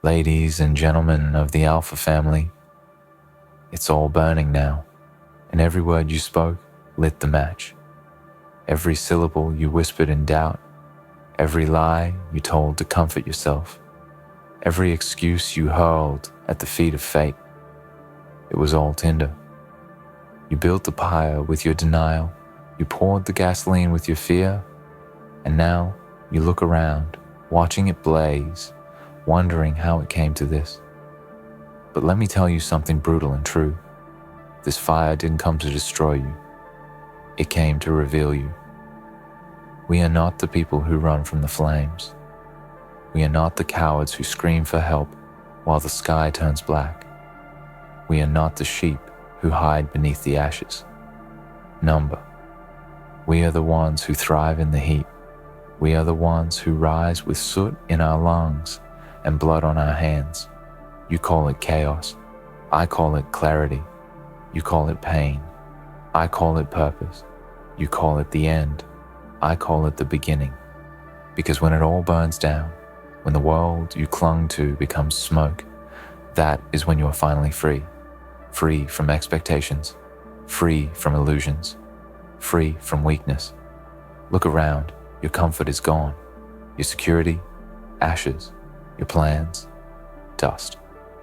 Ladies and gentlemen of the Alpha family, it's all burning now, and every word you spoke lit the match. Every syllable you whispered in doubt, every lie you told to comfort yourself, every excuse you hurled at the feet of fate, it was all tinder. You built the pyre with your denial, you poured the gasoline with your fear, and now you look around, watching it blaze, wondering how it came to this. But let me tell you something brutal and true. This fire didn't come to destroy you. It came to reveal you. We are not the people who run from the flames. We are not the cowards who scream for help while the sky turns black. We are not the sheep who hide beneath the ashes. Number. We are the ones who thrive in the heat. We are the ones who rise with soot in our lungs and blood on our hands. You call it chaos. I call it clarity. You call it pain. I call it purpose. You call it the end. I call it the beginning. Because when it all burns down, when the world you clung to becomes smoke, that is when you are finally free. Free from expectations. Free from illusions. Free from weakness. Look around. Your comfort is gone. Your security, ashes. Your plans, dust.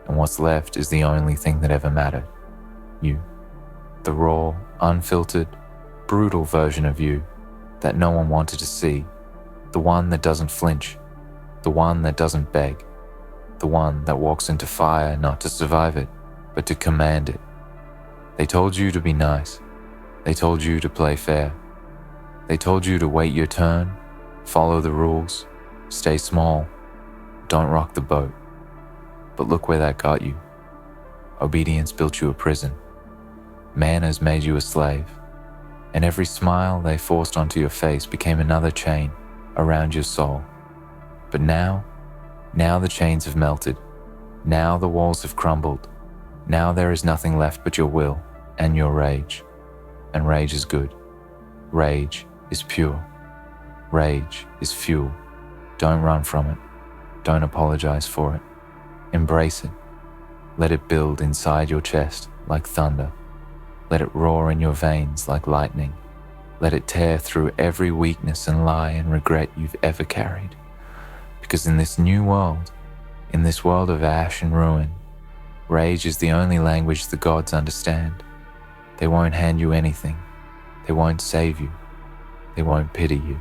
And what's left is the only thing that ever mattered. You. The raw, unfiltered, brutal version of you that no one wanted to see. The one that doesn't flinch. The one that doesn't beg. The one that walks into fire not to survive it, but to command it. They told you to be nice. They told you to play fair. They told you to wait your turn, follow the rules, stay small, don't rock the boat. But look where that got you. Obedience built you a prison. Manners made you a slave. And every smile they forced onto your face became another chain around your soul. But now the chains have melted. Now the walls have crumbled. Now there is nothing left but your will and your rage. And rage is good. Rage is pure. Rage is fuel. Don't run from it. Don't apologize for it. Embrace it. Let it build inside your chest like thunder. Let it roar in your veins like lightning. Let it tear through every weakness and lie and regret you've ever carried. Because in this new world, in this world of ash and ruin, rage is the only language the gods understand. They won't hand you anything. They won't save you. They won't pity you.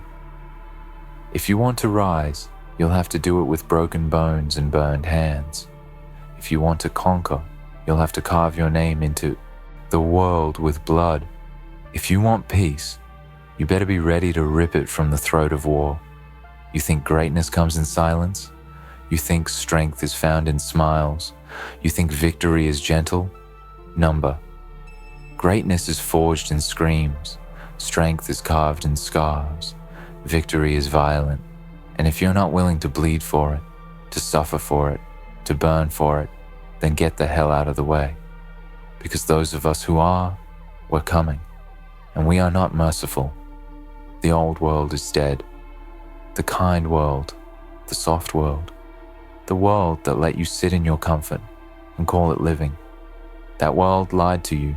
If you want to rise, you'll have to do it with broken bones and burned hands. If you want to conquer, you'll have to carve your name into the world with blood. If you want peace, you better be ready to rip it from the throat of war. You think greatness comes in silence? You think strength is found in smiles? You think victory is gentle? Number. Greatness is forged in screams. Strength is carved in scars. Victory is violent. And if you're not willing to bleed for it, to suffer for it, to burn for it, then get the hell out of the way. Because those of us who are, we're coming. And we are not merciful. The old world is dead. The kind world, the soft world, the world that let you sit in your comfort and call it living. That world lied to you.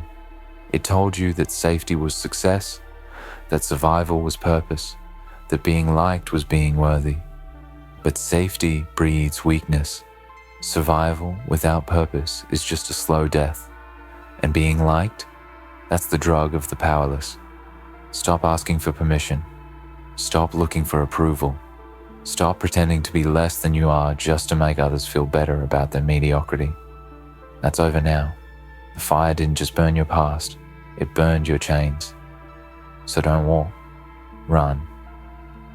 It told you that safety was success, that survival was purpose, that being liked was being worthy. But safety breeds weakness. Survival without purpose is just a slow death. And being liked, that's the drug of the powerless. Stop asking for permission. Stop looking for approval. Stop pretending to be less than you are just to make others feel better about their mediocrity. That's over now. The fire didn't just burn your past, it burned your chains. So don't walk, run.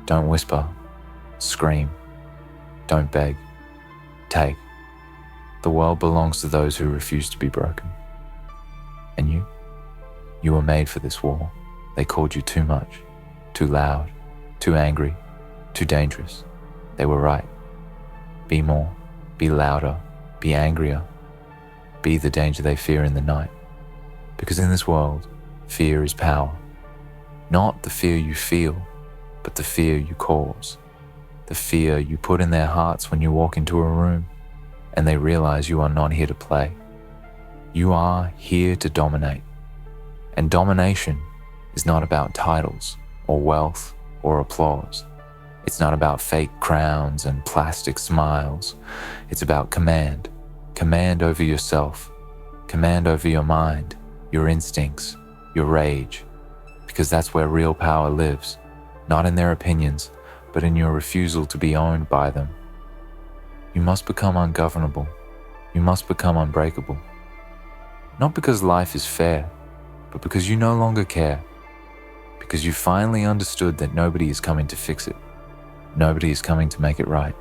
Don't whisper, scream. Don't beg, take. The world belongs to those who refuse to be broken. And you were made for this war. They called you too much, too loud, too angry, too dangerous. They were right. Be more, be louder, be angrier. Be the danger they fear in the night. Because in this world, fear is power. Not the fear you feel, but the fear you cause. The fear you put in their hearts when you walk into a room. and they realize you are not here to play. You are here to dominate. And domination is not about titles or wealth or applause. It's not about fake crowns and plastic smiles. It's about command. Command over yourself. Command over your mind, your instincts, your rage. Because that's where real power lives. Not in their opinions, but in your refusal to be owned by them. You must become ungovernable. You must become unbreakable. Not because life is fair, but because you no longer care. Because you finally understood that nobody is coming to fix it. Nobody is coming to make it right.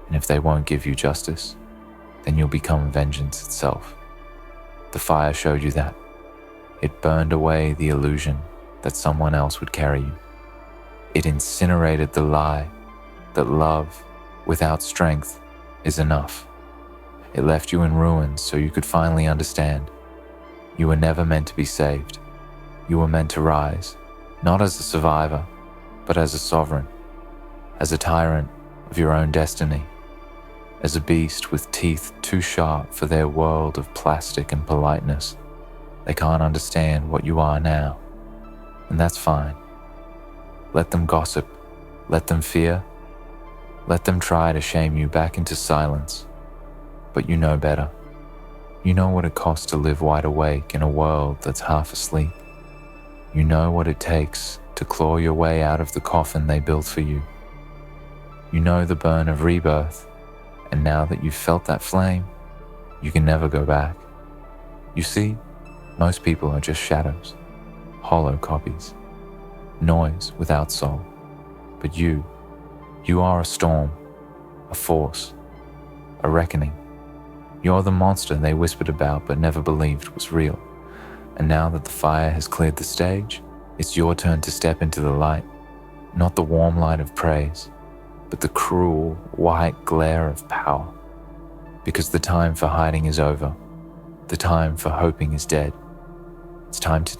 And if they won't give you justice, then you'll become vengeance itself. The fire showed you that. It burned away the illusion that someone else would carry you. It incinerated the lie that love without strength is enough. It left you in ruins so you could finally understand. You were never meant to be saved. You were meant to rise, not as a survivor, but as a sovereign, as a tyrant of your own destiny, as a beast with teeth too sharp for their world of plastic and politeness. They can't understand what you are now, and that's fine. Let them gossip, let them fear, let them try to shame you back into silence. But you know better. You know what it costs to live wide awake in a world that's half asleep. You know what it takes to claw your way out of the coffin they built for you. You know the burn of rebirth, and now that you've felt that flame, you can never go back. You see, most people are just shadows, hollow copies, noise without soul. But you are a storm, a force, a reckoning. You're the monster they whispered about but never believed was real. And now that the fire has cleared the stage, it's your turn to step into the light. Not the warm light of praise, but the cruel, white glare of power. Because the time for hiding is over. The time for hoping is dead. It's time to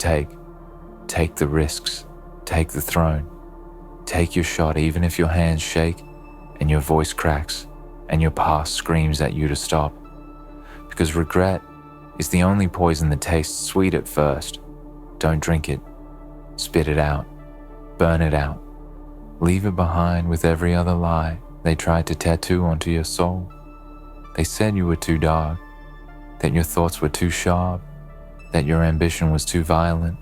take the risks, take the throne. Take your shot even if your hands shake and your voice cracks and your past screams at you to stop. Because regret is the only poison that tastes sweet at first. Don't drink it. Spit it out. Burn it out. Leave it behind with every other lie they tried to tattoo onto your soul. They said you were too dark, that your thoughts were too sharp, that your ambition was too violent,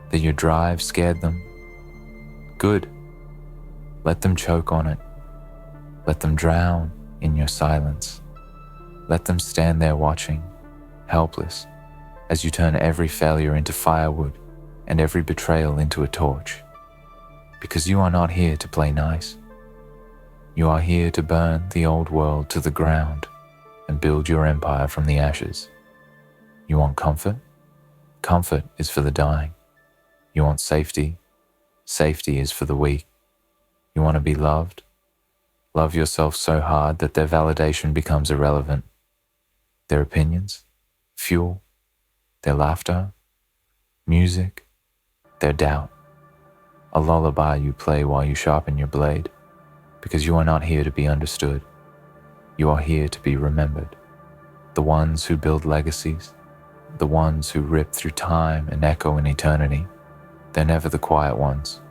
that your drive scared them. Good. Let them choke on it. Let them drown in your silence. Let them stand there watching, helpless, as you turn every failure into firewood and every betrayal into a torch. Because you are not here to play nice. You are here to burn the old world to the ground and build your empire from the ashes. You want comfort? Comfort is for the dying. You want safety? Safety is for the weak. You want to be loved? Love yourself so hard that their validation becomes irrelevant. Their opinions, fuel, their laughter, music, their doubt. A lullaby you play while you sharpen your blade, because you are not here to be understood. You are here to be remembered. The ones who build legacies, the ones who rip through time and echo in eternity, they're never the quiet ones,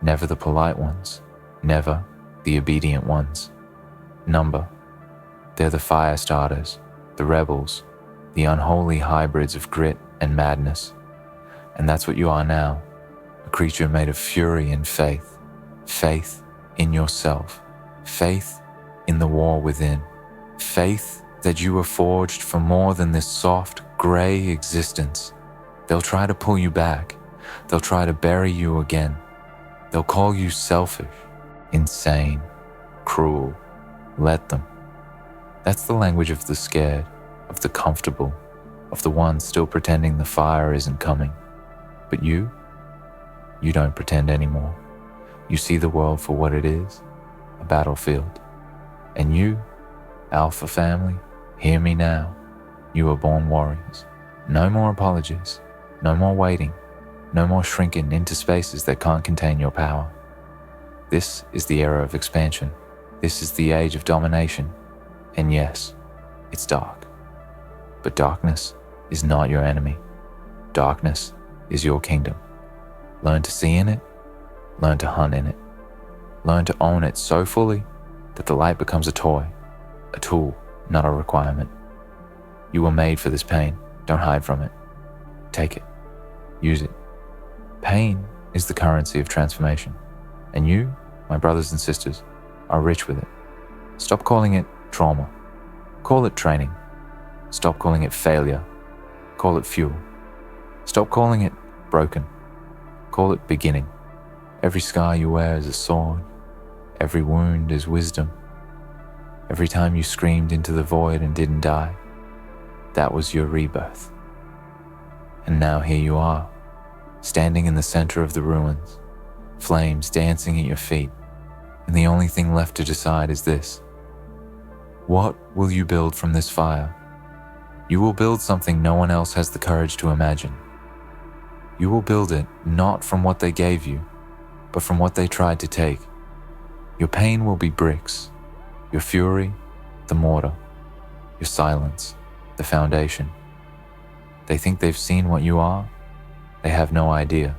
never the polite ones, never the obedient ones. Number. They're the fire starters, the rebels, the unholy hybrids of grit and madness. And that's what you are now, a creature made of fury and faith. Faith in yourself. Faith in the war within. Faith that you were forged for more than this soft, gray existence. They'll try to pull you back. They'll try to bury you again. They'll call you selfish, insane, cruel. Let them. That's the language of the scared, of the comfortable, of the ones still pretending the fire isn't coming. But you don't pretend anymore. You see the world for what it is, a battlefield. And you, Alpha family, hear me now. You are born warriors. No more apologies, no more waiting, no more shrinking into spaces that can't contain your power. This is the era of expansion. This is the age of domination. And yes, It's dark. But darkness is not your enemy. Darkness is your kingdom. Learn to see in it. Learn to hunt in it. Learn to own it so fully that the light becomes a toy, a tool, not a requirement. You were made for this pain. Don't hide from it. Take it. Use it. Pain is the currency of transformation. And you, my brothers and sisters, are rich with it. Stop calling it trauma. Call it training. Stop calling it failure. Call it fuel. Stop calling it broken. Call it beginning. Every scar you wear is a sword. Every wound is wisdom. Every time you screamed into the void and didn't die, that was your rebirth. And now here you are, standing in the center of the ruins, flames dancing at your feet, and the only thing left to decide is this. What will you build from this fire? You will build something no one else has the courage to imagine. You will build it not from what they gave you, but from what they tried to take. Your pain will be bricks, your fury, the mortar, your silence, the foundation. They think they've seen what you are. They have no idea,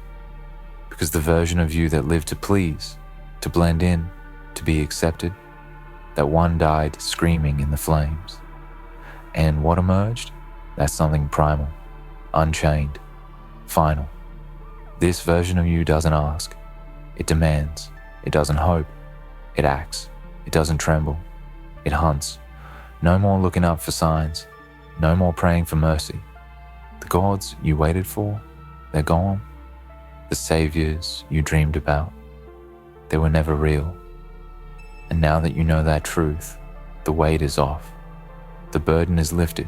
because the version of you that lived to please, to blend in, to be accepted, that one died screaming in the flames. And what emerged? That's something primal, unchained, final. This version of you doesn't ask. It demands. It doesn't hope. It acts. It doesn't tremble. It hunts. No more looking up for signs. No more praying for mercy. The gods you waited for, they're gone. The saviors you dreamed about, they were never real. And now that you know that truth, the weight is off. The burden is lifted,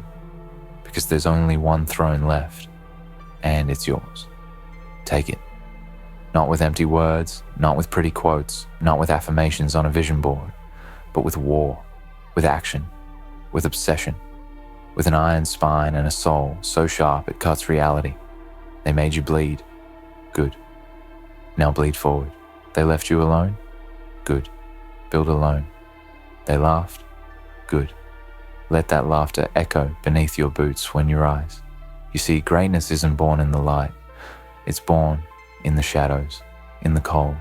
because there's only one throne left, and it's yours. Take it. Not with empty words, not with pretty quotes, not with affirmations on a vision board, but with war, with action, with obsession, with an iron spine and a soul so sharp it cuts reality. They made you bleed. Good. Now bleed forward. They left you alone? Good. Build alone. They laughed? Good. Let that laughter echo beneath your boots when you rise. You see, greatness isn't born in the light. It's born in the shadows, in the cold,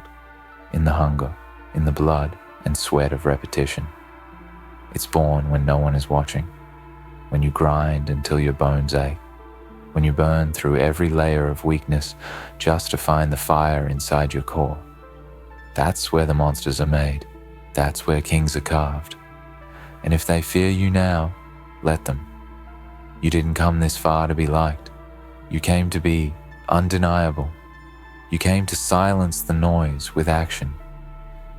in the hunger, in the blood and sweat of repetition. It's born when no one is watching, when you grind until your bones ache, when you burn through every layer of weakness just to find the fire inside your core. That's where the monsters are made. That's where kings are carved. And if they fear you now, let them. You didn't come this far to be liked. You came to be undeniable. You came to silence the noise with action.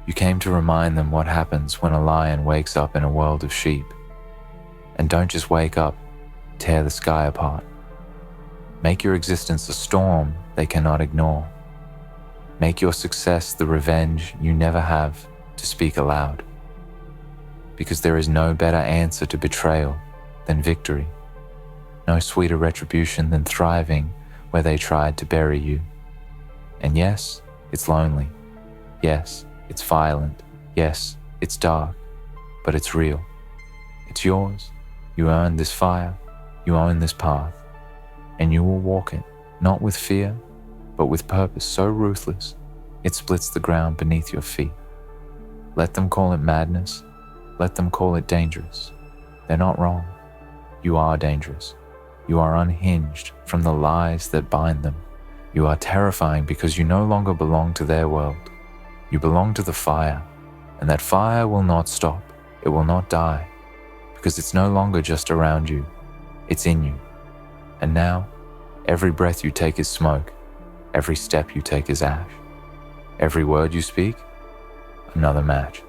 You came to remind them what happens when a lion wakes up in a world of sheep. And don't just wake up, tear the sky apart. Make your existence a storm they cannot ignore. Make your success the revenge you never have to speak aloud. Because there is no better answer to betrayal than victory. No sweeter retribution than thriving where they tried to bury you. And yes, it's lonely. Yes, it's violent. Yes, it's dark. But it's real. It's yours. You earned this fire. You own this path. And you will walk it, not with fear, but with purpose so ruthless, it splits the ground beneath your feet. Let them call it madness. Let them call it dangerous. They're not wrong. You are dangerous. You are unhinged from the lies that bind them. You are terrifying because you no longer belong to their world. You belong to the fire, and that fire will not stop. It will not die, because it's no longer just around you. It's in you. And now, every breath you take is smoke. Every step you take is ash. Every word you speak, another match.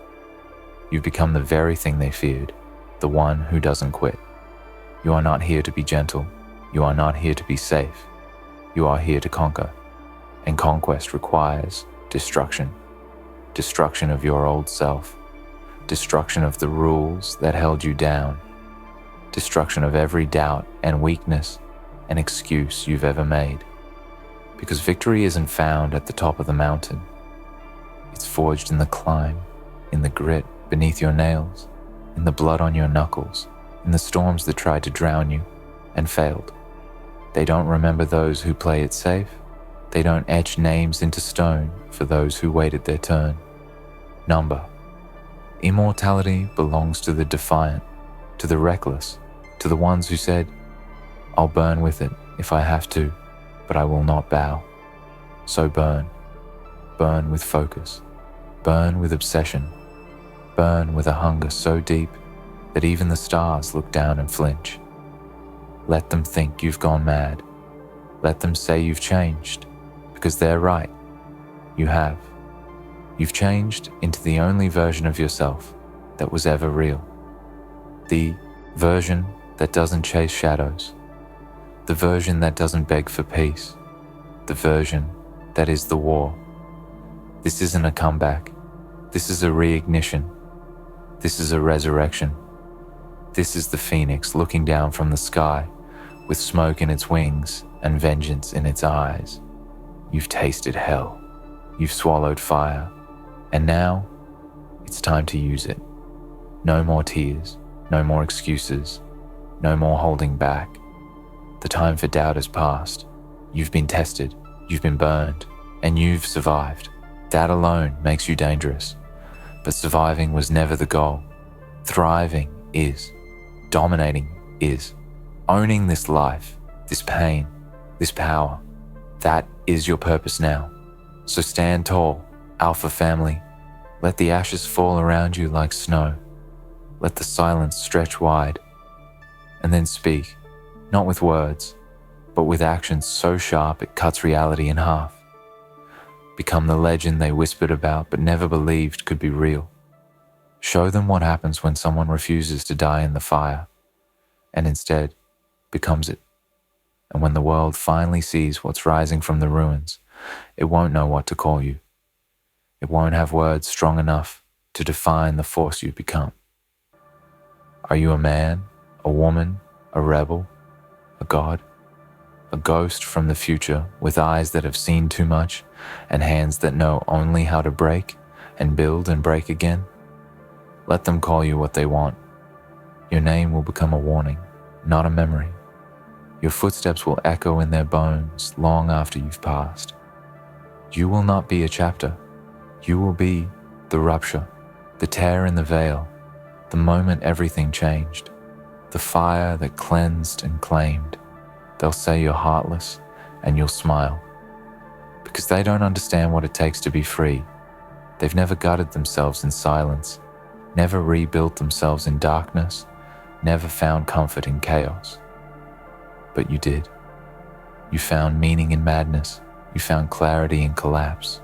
You've become the very thing they feared, the one who doesn't quit. You are not here to be gentle. You are not here to be safe. You are here to conquer. And conquest requires destruction. Destruction of your old self. Destruction of the rules that held you down. Destruction of every doubt and weakness and excuse you've ever made. Because victory isn't found at the top of the mountain. It's forged in the climb, in the grit beneath your nails, in the blood on your knuckles, in the storms that tried to drown you and failed. They don't remember those who play it safe. They don't etch names into stone for those who waited their turn. Number. Immortality belongs to the defiant, to the reckless, to the ones who said, "I'll burn with it if I have to, but I will not bow." So burn. Burn with focus. Burn with obsession. Burn with a hunger so deep that even the stars look down and flinch. Let them think you've gone mad. Let them say you've changed, because they're right. You have. You've changed into the only version of yourself that was ever real. The version that doesn't chase shadows. The version that doesn't beg for peace. The version that is the war. This isn't a comeback. This is a reignition. This is a resurrection. This is the phoenix looking down from the sky with smoke in its wings and vengeance in its eyes. You've tasted hell. You've swallowed fire. And now, it's time to use it. No more tears. No more excuses. No more holding back. The time for doubt has passed. You've been tested. You've been burned. And you've survived. That alone makes you dangerous. But surviving was never the goal. Thriving is. Dominating is. Owning this life, this pain, this power. That is your purpose now. So stand tall, Alpha family. Let the ashes fall around you like snow. Let the silence stretch wide. And then speak, not with words, but with actions so sharp it cuts reality in half. Become the legend they whispered about but never believed could be real. Show them what happens when someone refuses to die in the fire, and instead becomes it. And when the world finally sees what's rising from the ruins, it won't know what to call you. It won't have words strong enough to define the force you become. Are you a man, a woman, a rebel, a god? A ghost from the future with eyes that have seen too much and hands that know only how to break and build and break again? Let them call you what they want. Your name will become a warning, not a memory. Your footsteps will echo in their bones long after you've passed. You will not be a chapter. You will be the rupture, the tear in the veil, the moment everything changed, the fire that cleansed and claimed. They'll say you're heartless, and you'll smile. Because they don't understand what it takes to be free. They've never gutted themselves in silence, never rebuilt themselves in darkness, never found comfort in chaos. But you did. You found meaning in madness. You found clarity in collapse.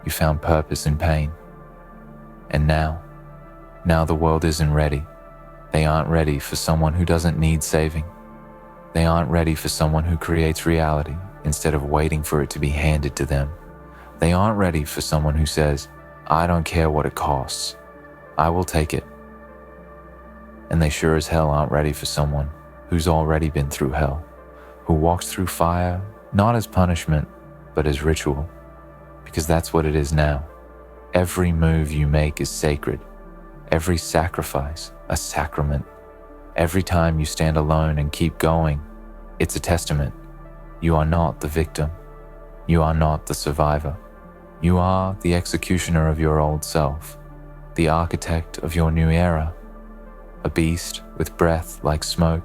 You found purpose in pain. And now the world isn't ready. They aren't ready for someone who doesn't need saving. They aren't ready for someone who creates reality instead of waiting for it to be handed to them. They aren't ready for someone who says, "I don't care what it costs. I will take it." And they sure as hell aren't ready for someone who's already been through hell, who walks through fire not as punishment, but as ritual. Because that's what it is now. Every move you make is sacred. Every sacrifice, a sacrament. Every time you stand alone and keep going, it's a testament. You are not the victim. You are not the survivor. You are the executioner of your old self, the architect of your new era, a beast with breath like smoke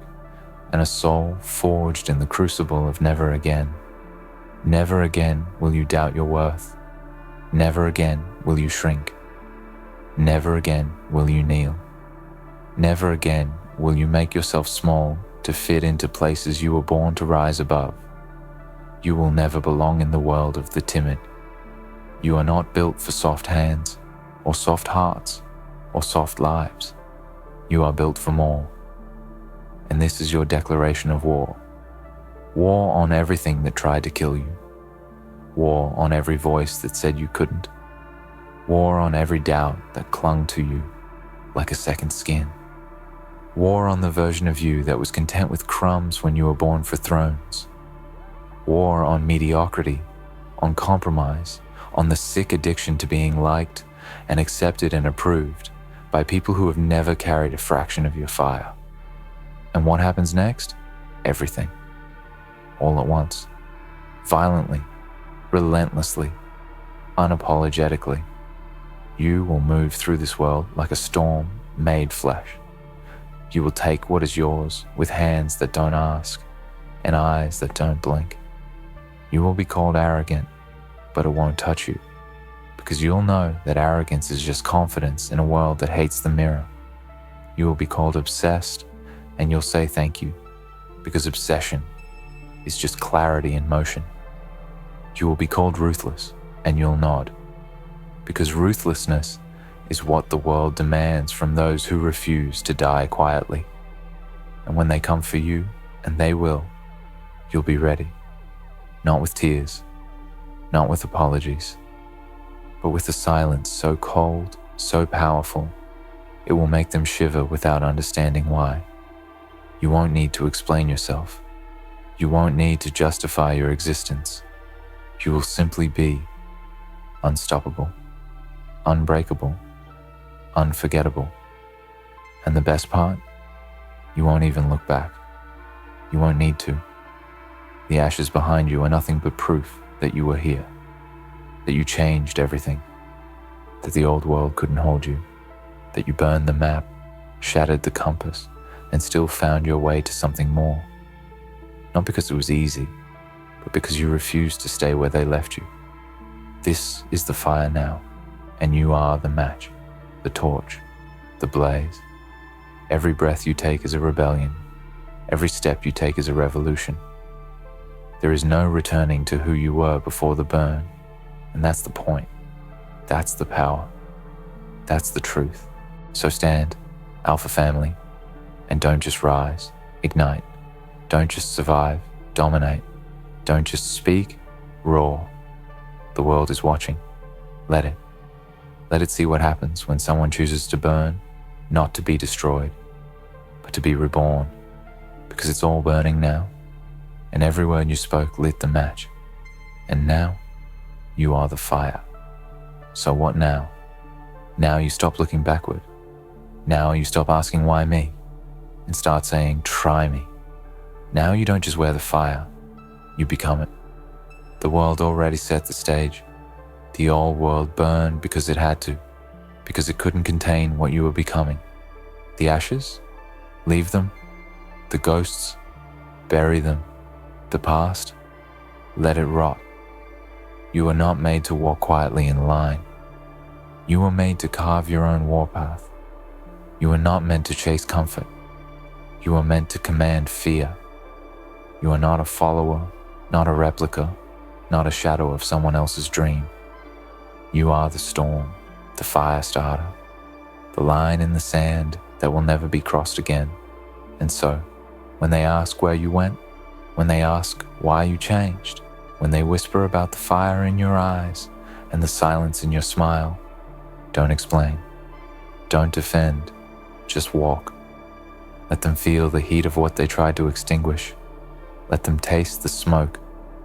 and a soul forged in the crucible of never again. Never again will you doubt your worth. Never again will you shrink. Never again will you kneel. Never again will you make yourself small to fit into places you were born to rise above. You will never belong in the world of the timid. You are not built for soft hands, or soft hearts, or soft lives. You are built for more. And this is your declaration of war. War on everything that tried to kill you. War on every voice that said you couldn't. War on every doubt that clung to you like a second skin. War on the version of you that was content with crumbs when you were born for thrones. War on mediocrity, on compromise, on the sick addiction to being liked and accepted and approved by people who have never carried a fraction of your fire. And what happens next? Everything. All at once. Violently. Relentlessly. Unapologetically. You will move through this world like a storm made flesh. You will take what is yours with hands that don't ask and eyes that don't blink. You will be called arrogant, but it won't touch you, because you'll know that arrogance is just confidence in a world that hates the mirror. You will be called obsessed, and you'll say thank you, because obsession is just clarity in motion. You will be called ruthless, and you'll nod, because ruthlessness is what the world demands from those who refuse to die quietly. And when they come for you, and they will, you'll be ready, not with tears, not with apologies, but with a silence so cold, so powerful, it will make them shiver without understanding why. You won't need to explain yourself. You won't need to justify your existence. You will simply be unstoppable, unbreakable, unforgettable. And the best part? You won't even look back. You won't need to. The ashes behind you are nothing but proof that you were here, that you changed everything, that the old world couldn't hold you, that you burned the map, shattered the compass, and still found your way to something more. Not because it was easy, but because you refused to stay where they left you. This is the fire now, and you are the match, the torch, the blaze. Every breath you take is a rebellion. Every step you take is a revolution. There is no returning to who you were before the burn, and that's the point. That's the power. That's the truth. So stand, Alpha Family, and don't just rise, ignite. Don't just survive, dominate. Don't just speak, roar. The world is watching. Let it. Let it see what happens when someone chooses to burn, not to be destroyed, but to be reborn. Because it's all burning now, and every word you spoke lit the match. And now, you are the fire. So what now? Now you stop looking backward. Now you stop asking why me, and start saying try me. Now you don't just wear the fire, you become it. The world already set the stage. The old world burned because it had to, because it couldn't contain what you were becoming. The ashes? Leave them. The ghosts? Bury them. The past? Let it rot. You were not made to walk quietly in line. You were made to carve your own warpath. You were not meant to chase comfort. You were meant to command fear. You are not a follower, not a replica, not a shadow of someone else's dream. You are the storm, the fire starter, the line in the sand that will never be crossed again. And so, when they ask where you went, when they ask why you changed, when they whisper about the fire in your eyes and the silence in your smile, don't explain, don't defend, just walk. Let them feel the heat of what they tried to extinguish. Let them taste the smoke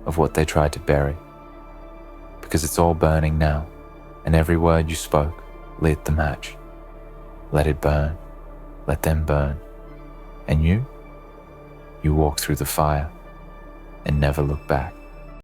of what they tried to bury. Because it's all burning now, and every word you spoke lit the match. Let it burn. Let them burn. And you walk through the fire and never look back.